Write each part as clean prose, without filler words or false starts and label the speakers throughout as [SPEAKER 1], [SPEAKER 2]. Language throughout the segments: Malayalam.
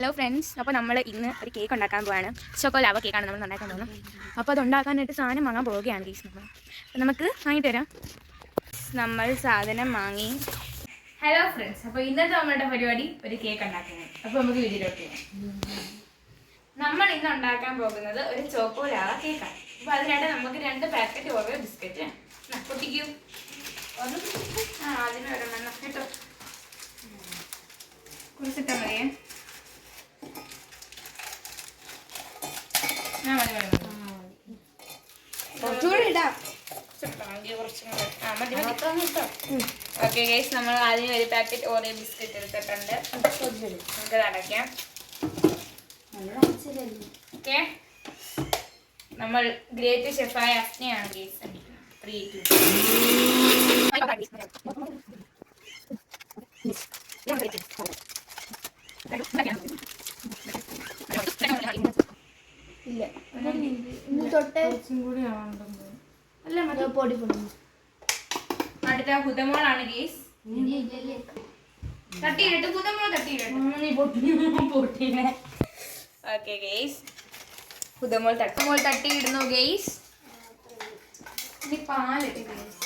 [SPEAKER 1] ഹലോ ഫ്രണ്ട്സ്, അപ്പോൾ നമ്മൾ ഇന്ന് ഒരു കേക്ക് ഉണ്ടാക്കാൻ പോവാണ്. ചോക്കോ ലാവ കേക്കാണ് നമ്മൾ ഉണ്ടാക്കാൻ പോകുന്നത്. അപ്പോൾ അത് ഉണ്ടാക്കാനായിട്ട് സാധനം വാങ്ങാൻ പോവുകയാണ് ഗീസ്. അപ്പോൾ നമുക്ക് വാങ്ങിയിട്ട് വരാം. നമ്മൾ സാധനം വാങ്ങി. ഹലോ ഫ്രണ്ട്സ്, അപ്പോൾ ഇന്നത്തെ നമ്മളുടെ പരിപാടി ഒരു കേക്ക് ഉണ്ടാക്കുന്നത്. അപ്പോൾ നമുക്ക് വീഡിയോയിലോട്ട് പോകാം. നമ്മൾ ഇന്ന് ഉണ്ടാക്കാൻ പോകുന്നത് ഒരു ചോക്കോ ലാവ കേക്കാണ്. അപ്പോൾ അതിനായിട്ട് നമുക്ക് 2 പാക്കറ്റ് ഓരോ ബിസ്ക്കറ്റ് പൊട്ടിക്കൂ. അതിന് ഒരെണ്ണം കേട്ടോ, കുറിച്ചിട്ടാൽ മതിയേ. ഓക്കെ ഗൈസ്, നമ്മൾ ആദ്യം ഒരു പാക്കറ്റ് ഓറിയോ ബിസ്ക്കറ്റ് എടുത്തിട്ടുണ്ട്. നമുക്ക് അടയ്ക്കാം. ഓക്കെ, നമ്മൾ ഗ്രേറ്റ് ഷെഫായ അസ്നയാണ് ഗൈസ്. അടുത്ത ഹുദമോളാണ് ഗേസ്. തട്ടിയിടട്ട് ഹുദമോൾ, തട്ടിയിടട്ടെ. ഓക്കെ ഗേസ്, ഹുദമോൾ തട്ടിയിടുന്നു ഗേസ്. ഇനി പാലിട്ട് ഗേസ്.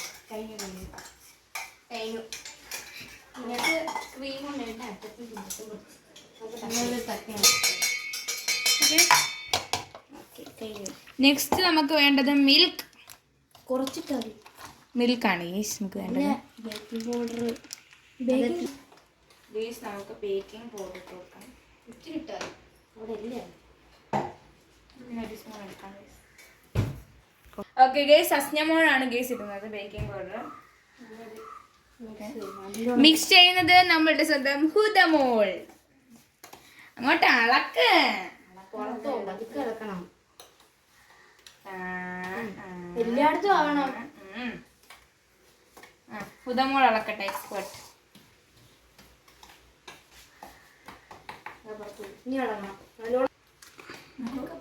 [SPEAKER 1] നെക്സ്റ്റ് നമുക്ക് വേണ്ടത് മിൽക്ക്. കുറച്ചിട്ട് മിൽക്കാണ് ഗേസ് നമുക്ക് വേണ്ടത്. ബേക്കിംഗ് പൗഡർ ഗേസ്, നമുക്ക് ബേക്കിംഗ് പൗഡർ ഇട്ട് കൊടുക്കാം. ഓക്കെ ഗേസ്, അസ്നമോളാണ് ഗേസ് ഇടുന്നത് ബേക്കിംഗ് പൗഡർ. മിക്സ് ചെയ്യുന്നത് നമ്മളുടെ സ്വന്തം ഹുദമോൾ. അങ്ങോട്ട് അളക്ക്.
[SPEAKER 2] എല്ലായിടത്തും ആവണം.
[SPEAKER 1] ഹുദമോൾ അളക്കട്ടെ, എക്സ്പെർട്ട്.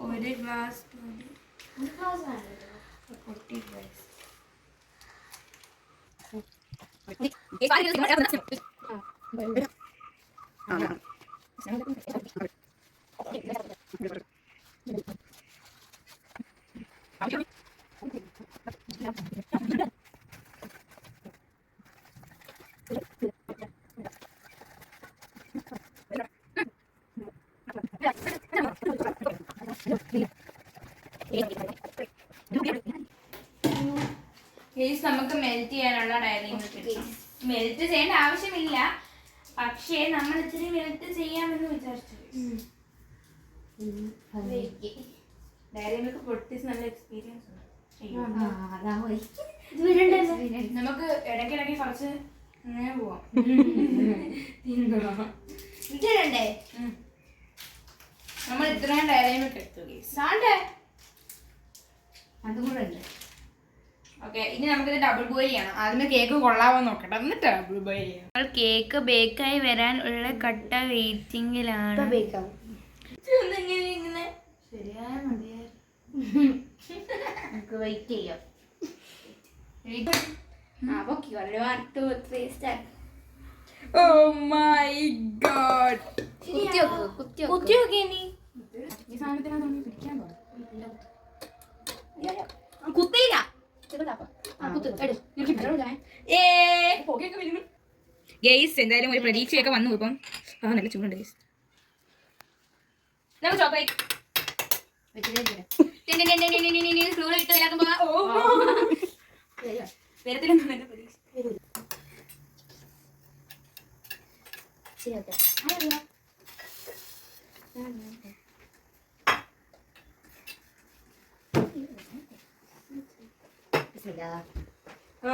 [SPEAKER 1] ഒരു ഗ്ലാസ് നമുക്ക് മെൽറ്റ് ചെയ്യാനുള്ള ഡയറി മിൽക്ക്. മെൽറ്റ് ചെയ്യേണ്ട ആവശ്യമില്ല, പക്ഷേ നമ്മൾ ഇച്ചിരി മെൽറ്റ് ചെയ്യാമെന്ന് വിചാരിച്ചു. ഡയറി മിൽക്ക് പൊട്ടിച്ച് നല്ല എക്സ്പീരിയൻസ് ഉണ്ട്. നമുക്ക് ഇടയ്ക്കിടയ്ക്ക് കുറച്ച് ഇങ്ങനെ പോവാം. നമ്മൾ ഇത്രയും ഡയറി മിൽക്ക് എടുത്തു സാണ്ടേ, അതും കൂടെ ഉണ്ട്. ഓക്കെ, ഇനി നമുക്കിത് ഡബിൾ ബോയിൽ ചെയ്യണം. ആദ്യമേ കേക്ക് കൊള്ളാവോ നോക്കട്ടെ, എന്നിട്ട് ഡബിൾ ബോയിൽ ചെയ്യണം. നമ്മൾ കേക്ക് ബേക്കായി വരാൻ ഉള്ള കട്ട വെയിറ്റിംഗിലാണ്. ഇങ്ങനെ ശരിയായ മതിയായിരുന്നു. നമുക്ക് വെയിറ്റ് ചെയ്യാം. Oh my god! കുത്തി നോക്കിയേ നീ. ഈ സാധനത്തിനാണ് പിടിക്കാൻ പോകുന്നത്. കുത്തിയില്ല. ഗെയ്സ്, എന്തായാലും ഒരു പ്രതീക്ഷയൊക്കെ വന്നു. ഇപ്പം നല്ല ചൂടുണ്ട് ഗെയ്സ്. നമുക്ക് ചോക്ലേറ്റ് ഇട്ട് വിലാക്കുമ്പോ വരത്തില്ലെന്നാണ് എന്റെ പ്രതീക്ഷ.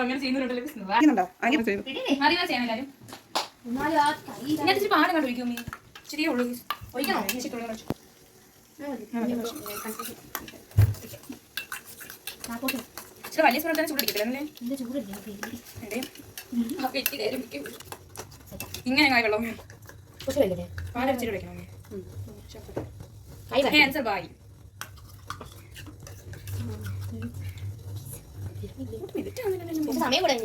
[SPEAKER 1] അങ്ങനെ ചെയ്യുന്നുണ്ടല്ലോ. പാടം കണ്ടു ശരിയേ ഉള്ളൂ. ഒഴിക്കണോ? വലിയ സ്പൂൺ തന്നെ ചൂടിക്കത്തില്ലേ? ഇങ്ങനെ വെള്ളം പാലടിച്ചിട്ട് വിളിക്കണം. ആൻസർ ബായ്. സമയം കൂടെ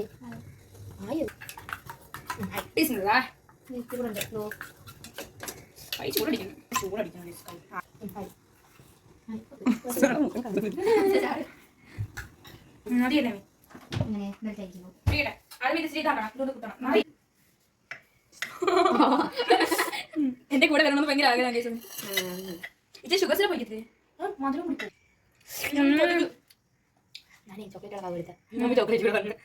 [SPEAKER 1] ചൂടിക്കണം. ചൂടടിക്കണം എന്റെ കൂടെ വരണമെന്ന് ഭയങ്കര ആഗ്രഹം ഇത് ഷുഗർ സിറപ്പ് വയ്ക്കരുത് മധുരം കുടിക്കും
[SPEAKER 2] ഞാനേ ചോക്ലേറ്റ് അളവ് എടുത്ത
[SPEAKER 1] ചോക്ലേറ്റ് കൂടെ പറഞ്ഞു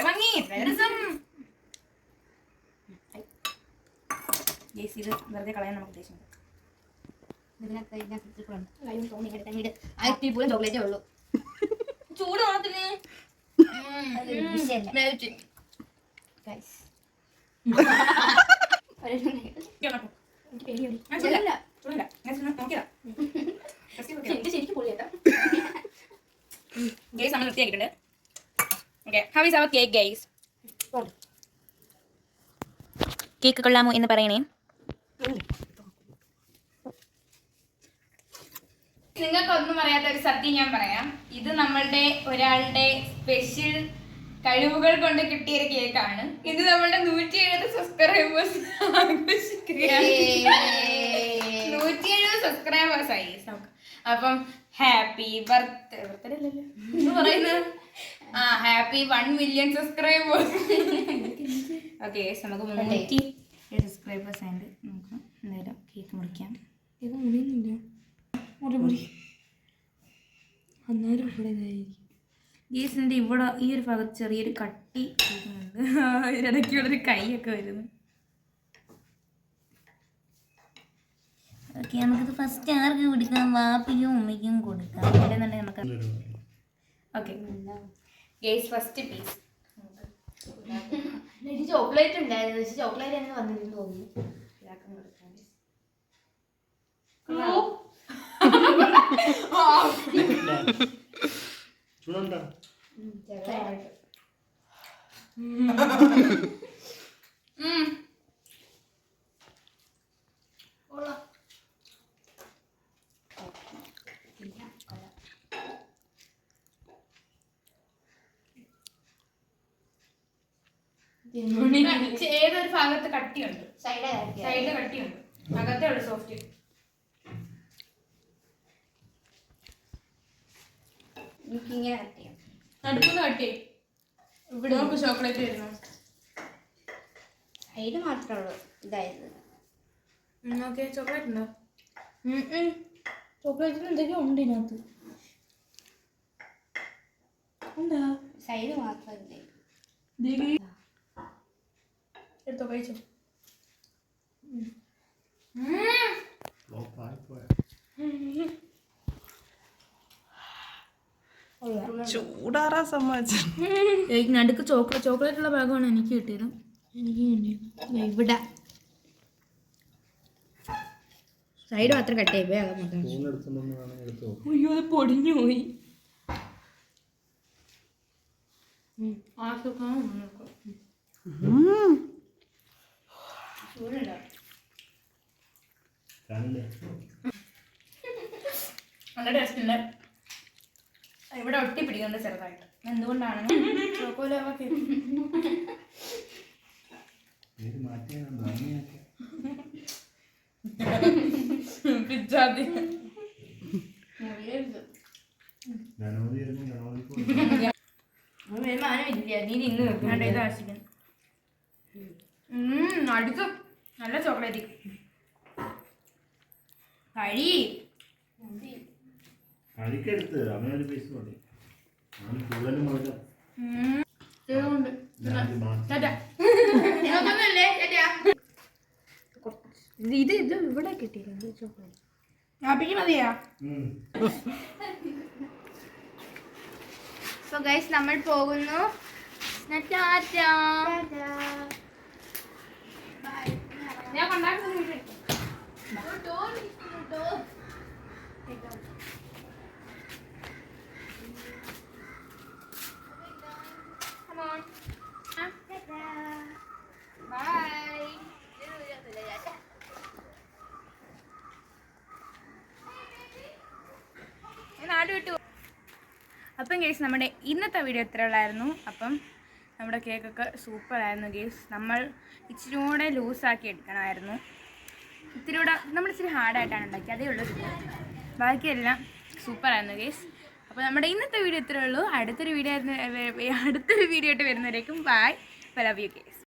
[SPEAKER 1] ഭംഗി രസം ഇത് വെറുതെ കളയാൻ നമുക്ക് ഉദ്ദേശിക്കുന്നത്
[SPEAKER 2] പോലും ചോക്ലേറ്റേ ഉള്ളൂ
[SPEAKER 1] ചൂട് ഓണത്തിന്
[SPEAKER 2] ശരിക്കും പൊളിയാ
[SPEAKER 1] ഗൈസ് നമ്മൾ നിർത്തിയാക്കിയിട്ടുണ്ട് okay how is our cake guys cake കൊള്ളാമോ എന്ന് പറയണേ നിങ്ങൾക്കൊന്നും അറിയാത്ത ഒരു സത്യം ഞാൻ പറയാം ഇത് നമ്മളുടെ ഒരാളുടെ സ്പെഷ്യൽ കഴിവുകൾ കൊണ്ട് കിട്ടിയ ഒരു കേക്കാണ് ഇത് നമ്മളുടെ 170 സബ്സ്ക്രൈബേഴ്സ് ആഘോഷിക്കുകയാണ് 170 സബ്സ്ക്രൈബേഴ്സ് ആയി അപ്പം ഹാപ്പി ബർത്ത്ഡേ അല്ലല്ലോ പറയുന്നത് ഹാപ്പി 1 മില്യൺ സബ്സ്ക്രൈബേഴ്സ് ഓക്കെ നമുക്ക് 307 സബ്സ്ക്രൈബേഴ്സ് ഉണ്ട് നമുക്ക് എന്തായാലും കേക്ക് മുറിക്കാം
[SPEAKER 2] ഇത് മുറിയുന്നില്ല അന്നേരം ഇവിടെ
[SPEAKER 1] ഗീസിൻ്റെ ഇവിടെ ഈ ഒരു ഭാഗത്ത് ചെറിയൊരു കട്ടി വരുന്നുണ്ട് ഇതിനിടയ്ക്കുള്ളൊരു കൈയൊക്കെ വരുന്നു ഓക്കെ നമുക്കിത് ഫസ്റ്റ് ആർക്ക് കൊടുക്കാം വാപ്പിക്കും ഉമ്മയ്ക്കും കൊടുക്കാം അല്ലെന്നുണ്ടെങ്കിൽ നമുക്ക് okay guys first piece
[SPEAKER 2] chocolate ഉണ്ടായിരുന്നു പക്ഷെ ചോക്ലേറ്റ് തന്നെ വന്നിരുന്നു തോന്നുന്നു
[SPEAKER 1] ഏതൊരു ഭാഗത്ത് കട്ടിയുണ്ട് സൈഡില് കട്ടിയുണ്ട് അകത്തേ ഉള്ളു സോഫ്റ്റ്
[SPEAKER 2] എനിക്കിങ്ങനെ കട്ട് ചെയ്യാം
[SPEAKER 1] അടുപ്പൊന്ന് കട്ടി ഇവിടെ നമുക്ക് ചോക്ലേറ്റ് വരുന്നു
[SPEAKER 2] സൈഡ് മാത്രമേ ഉള്ളൂ ഇതായത്
[SPEAKER 1] ഓക്കെ ചോക്ലേറ്റ് ഉണ്ടോ
[SPEAKER 2] ചോക്ലേറ്റിന് എന്തൊക്കെയോ ഉണ്ട് ഇതിനകത്ത് ഉണ്ടാ സൈഡ് മാത്രമല്ലേ
[SPEAKER 1] എടുത്തോ കഴിച്ചോ
[SPEAKER 3] ചൂടാറാ സമ്മതിച്ചു
[SPEAKER 1] നടുക്ക് ചോക്ലേറ്റ് ഉള്ള ഭാഗമാണ് എനിക്ക് കിട്ടിയത്
[SPEAKER 2] ഇവിടെ സൈഡ് മാത്രം കട്ട് ചെയ്യേ അത് മാത്രം
[SPEAKER 1] അയ്യോ അത് പൊടിഞ്ഞു പോയി നല്ല ടേസ്റ്റ് ഉണ്ട് ഇവിടെ ഒട്ടി പിടിക്കുന്നുണ്ട് ചെറുതായിട്ട് എന്തുകൊണ്ടാണ് ചോക്കോലാവ കേക്ക് പിച്ചാതി അടുത്ത് നല്ല ചോക്ലേറ്റ് കഴി
[SPEAKER 4] കഴിക്കെടുത്ത് അവനൊരു പീസ് മതി കൂടുതലും മുളകാം
[SPEAKER 2] ഇത് ഇവിടെ കിട്ടിയില്ല ചോക്ലേറ്റ്
[SPEAKER 1] ആപ്പിക്ക് മതിയാ
[SPEAKER 2] സോ ഗൈസ് നമ്മൾ പോകുന്നു
[SPEAKER 1] ഞാൻ കൊണ്ടാക്കുന്നു നാട് വിട്ടു അപ്പം കേസ് നമ്മുടെ ഇന്നത്തെ വീഡിയോ ഇത്ര ഉള്ളായിരുന്നു അപ്പം നമ്മുടെ കേക്കൊക്കെ സൂപ്പറായിരുന്നു ഗേസ്. നമ്മൾ ഇച്ചിരി കൂടെ ലൂസാക്കി എടുക്കണമായിരുന്നു. ഇത്തിരി കൂടെ നമ്മൾ ഇച്ചിരി ഹാർഡായിട്ടാണ് ഉണ്ടാക്കിയത്, അതേ ഉള്ളൂ. ബാക്കിയെല്ലാം സൂപ്പറായിരുന്നു ഗേസ്. അപ്പോൾ നമ്മുടെ ഇന്നത്തെ വീഡിയോ ഇത്രയേ ഉള്ളൂ. അടുത്തൊരു വീഡിയോ ആയിട്ട് വരുന്നവരേക്കും ബൈ. Love you guys.